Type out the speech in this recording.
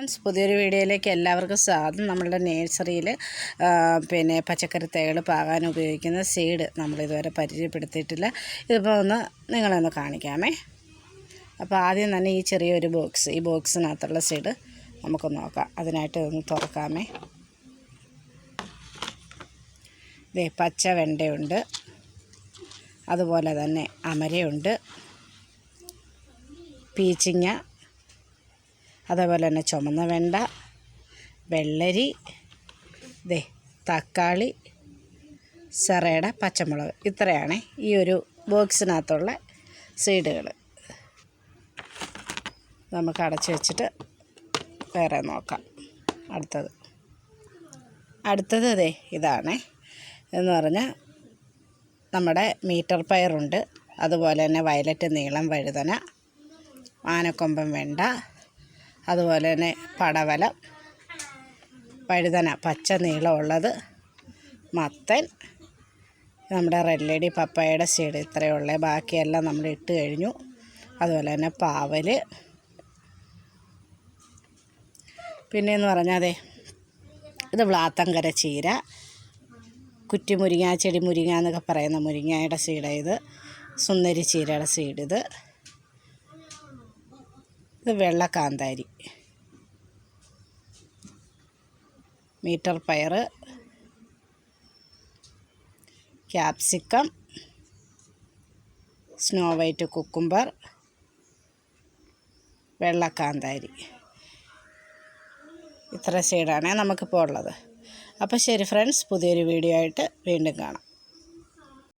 Friends, പുതിയൊരു വീഡിയോയിലേക്ക് എല്ലാവർക്കും സ്വാഗതം. നമ്മളുടെ നേഴ്സറിയിൽ പിന്നെ പച്ചക്കറി തൈകൾ പാകാൻ ഉപയോഗിക്കുന്ന സീഡ് നമ്മളിതുവരെ പരിചയപ്പെടുത്തിയിട്ടില്ല. ഇതിപ്പോൾ നിങ്ങളൊന്ന് കാണിക്കാമേ. അപ്പോൾ ആദ്യം തന്നെ ഈ ചെറിയൊരു ബോക്സ്, ഈ ബോക്സിനകത്തുള്ള സീഡ് നമുക്ക് നോക്കാം. അതിനായിട്ട് ഒന്ന് തുറക്കാമേ. ദേ പച്ച വെണ്ടയുണ്ട്, അതുപോലെ തന്നെ അമരയുണ്ട്, പീച്ചിങ്ങ, അതേപോലെ തന്നെ ചുമന്ന വെണ്ട, വെള്ളരി, ദേ തക്കാളി, സെറയുടെ പച്ചമുളക്. ഇത്രയാണ് ഈ ഒരു ബോക്സിനകത്തുള്ള സീഡുകൾ. നമുക്ക് അടച്ചു വെച്ചിട്ട് വേറെ നോക്കാം. അടുത്തത് ദേ ഇതാണ്. എന്ന് പറഞ്ഞാൽ നമ്മുടെ മീറ്റർ പയറുണ്ട്, അതുപോലെ തന്നെ വയലറ്റ് നീളം വഴുതന, ആനക്കൊമ്പൻ വെണ്ട, അതുപോലെ തന്നെ പടവലം, വഴുതന പച്ച നീളമുള്ളത്, മത്തൻ, നമ്മുടെ റെഡ് ലേഡി പപ്പായയുടെ സീഡ് ഇത്രയുള്ള, ബാക്കിയെല്ലാം നമ്മൾ ഇട്ട് കഴിഞ്ഞു. അതുപോലെ തന്നെ പാവൽ, പിന്നെയെന്ന് പറഞ്ഞാൽ അതെ ഇത് വ്ളാത്തങ്കര ചീര, കുറ്റിമുരിങ്ങ, ചെടി മുരിങ്ങ എന്നൊക്കെ പറയുന്ന മുരിങ്ങയുടെ സീഡ്, ഇത് സുന്ദരി ചീരയുടെ സീഡ്, ഇത് വെള്ളക്കാന്താരി, മീറ്റർ പയർ, ക്യാപ്സിക്കം, സ്നോ വൈറ്റ് കുക്കുംബർ, വെള്ളക്കാന്താരി. ഇത്ര സീഡാണ് നമുക്കിപ്പോൾ ഉള്ളത്. അപ്പോൾ ശരി ഫ്രണ്ട്സ്, പുതിയൊരു വീഡിയോ ആയിട്ട് വീണ്ടും കാണാം.